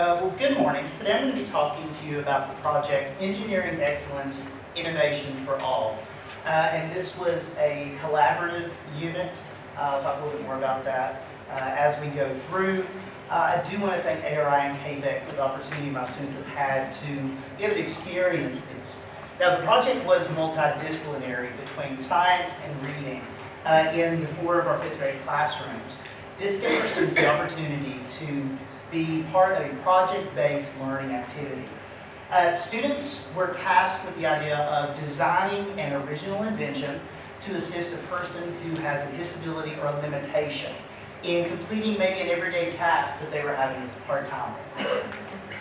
Well, good morning. Today I'm going to be talking to you about the project Engineering Excellence, Innovation for All. And this was a collaborative unit. I'll talk a little bit more about that as we go through. I do want to thank ARI and KVEC for the opportunity my students have had to be able to experience this. Now, the project was multidisciplinary between science and reading in the 4 of our 5th grade classrooms. This gave our students the opportunity to be part of a project-based learning activity. Students were tasked with the idea of designing an original invention to assist a person who has a disability or a limitation in completing maybe an everyday task that they were having as a part-time.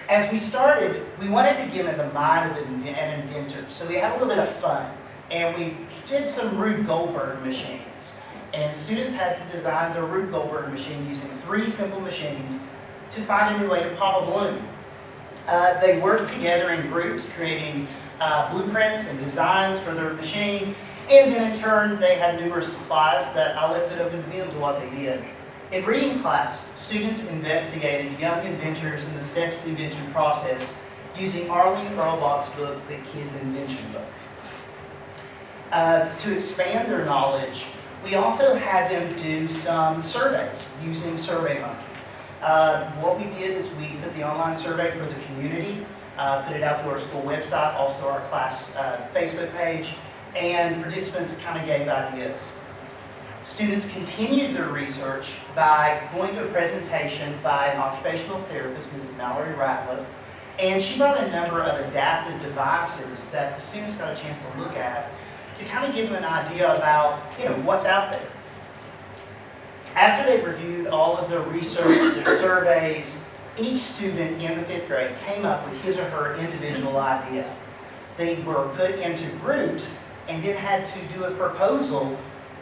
As we started, we wanted to give it the mind of an inventor, so we had a little bit of fun, and we did some Rube Goldberg machines. And students had to design their Rube Goldberg machine using 3 simple machines to find a new way to pop a balloon. They worked together in groups, creating blueprints and designs for their machine, and then in turn they had numerous supplies that I left it open to them to what they did. In reading class, students investigated young inventors and the steps of the invention process using Arlene Earlbach's book, The Kids' Invention Book. To expand their knowledge, we also had them do some surveys using SurveyMonkey. What we did is we put the online survey for the community, put it out through our school website, also our class Facebook page, and participants kind of gave ideas. Students continued their research by going to a presentation by an occupational therapist, Mrs. Mallory Ratliff, and she brought a number of adaptive devices that the students got a chance to look at to kind of give them an idea about, what's out there. After they reviewed all of their research, their surveys, each student in the 5th grade came up with his or her individual idea. They were put into groups and then had to do a proposal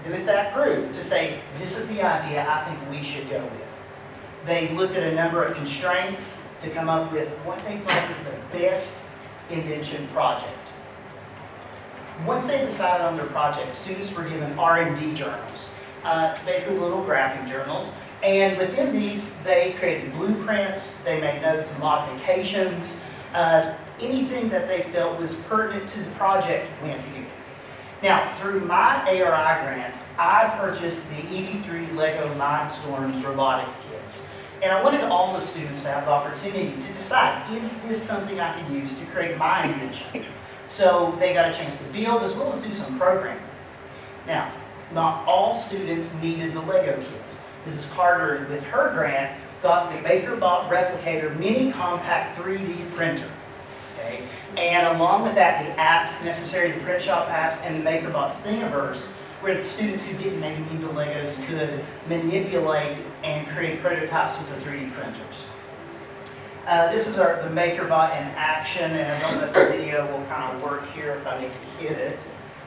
with that group to say, this is the idea I think we should go with. They looked at a number of constraints to come up with what they thought was the best invention project. Once they decided on their project, students were given R&D journals, basically little graphic journals, and within these they created blueprints, they made notes and modifications, anything that they felt was pertinent to the project went here. Now, through my ARI grant, I purchased the EV3 Lego Mindstorms robotics kits. And I wanted all the students to have the opportunity to decide, is this something I can use to create my invention? So they got a chance to build as well as do some programming. Now, not all students needed the Lego kits. Mrs. Carter, with her grant, got the MakerBot Replicator Mini Compact 3D Printer. Okay? And along with that, the apps necessary, the print shop apps, and the MakerBot's Thingiverse, where the students who didn't maybe need the Legos could manipulate and create prototypes with their 3D printers. This is the MakerBot in action, and I don't know if the video will kind of work here if I need to hit it.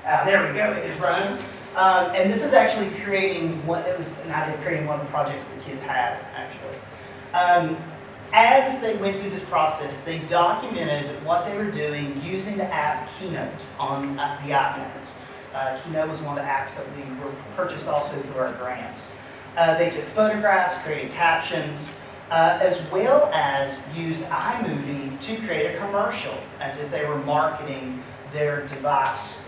There we go, it is running. And this is actually creating one of the projects the kids had, actually. As they went through this process, they documented what they were doing using the app Keynote on the iPads. Keynote was one of the apps that we were purchased also through our grants. They took photographs, created captions, as well as used iMovie to create a commercial, as if they were marketing their device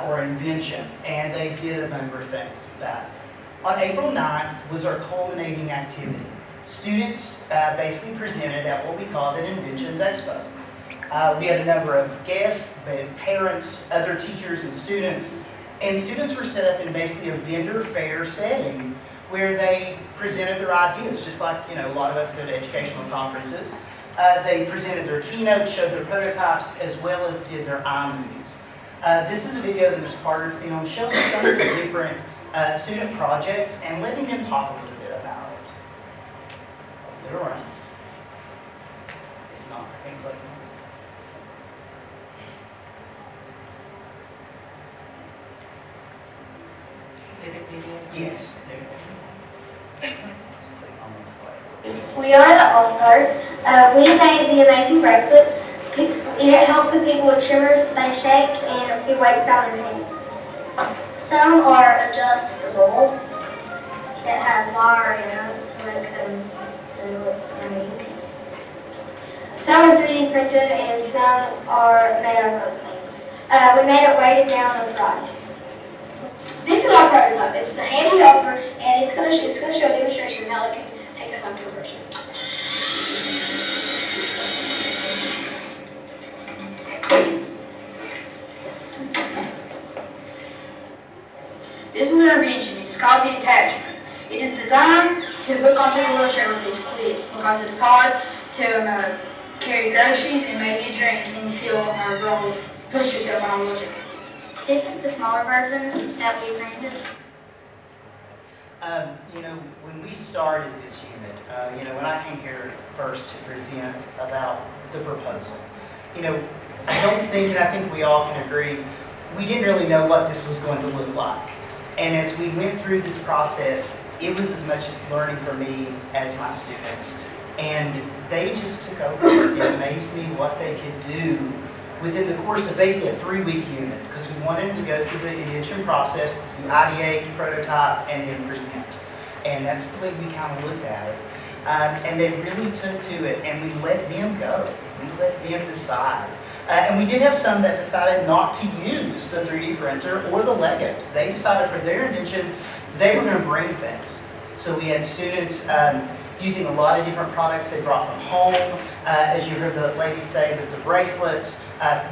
or invention, and they did a number of things with that. On April 9th was our culminating activity. Students basically presented at what we called an Inventions Expo. We had a number of guests, parents, other teachers, and students were set up in basically a vendor fair setting where they presented their ideas, just like a lot of us go to educational conferences. They presented their keynotes, showed their prototypes, as well as did their iMovies. This is a video that Ms. Carter filmed showing some of the different student projects and letting them talk a little bit about it. They're running. If not, I can click on it. Yes. We are the All-Stars. We made the amazing bracelet. It helps with people with tremors they shaped, and it weighs down their hands. Some are adjustable. It has wire in it, so it can do its thing. Some are 3D printed and some are made out of other things. We made it weighted down with rice. This is our prototype. It's the handy helper, and it's gonna show a demonstration of how it can take us on to a version. This is an invention. It is called the attachment. It is designed to hook onto the wheelchair with these clips because it is hard to carry groceries and maybe a drink and still push yourself on a wheelchair. This is the smaller version that we printed. When we started this unit, when I came here first to present about the proposal, I don't think, and I think we all can agree, we didn't really know what this was going to look like. And as we went through this process, it was as much learning for me as my students. And they just took over. It amazed me what they could do within the course of basically a 3-week unit, because we wanted to go through the invention process, through ideate, prototype, and then present. And that's the way we kind of looked at it. And they really took to it, and we let them go. We let them decide. And we did have some that decided not to use the 3D printer or the Legos. They decided for their invention, they were going to bring things. So we had students using a lot of different products they brought from home. As you heard the lady say with the bracelets,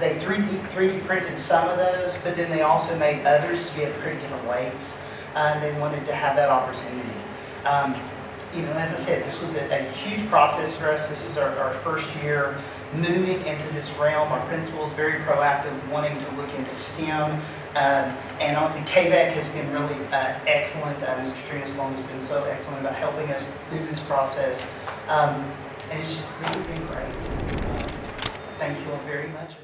they 3D printed some of those, but then they also made others to be able to print different weights. They wanted to have that opportunity. As I said, this was a huge process for us. This is our first year moving into this realm. Our principal is very proactive, wanting to look into STEM. And honestly, KVAC has been really excellent. Ms. Katrina Sloan has been so excellent about helping us through this process. And it's just really been great. Thank you all very much.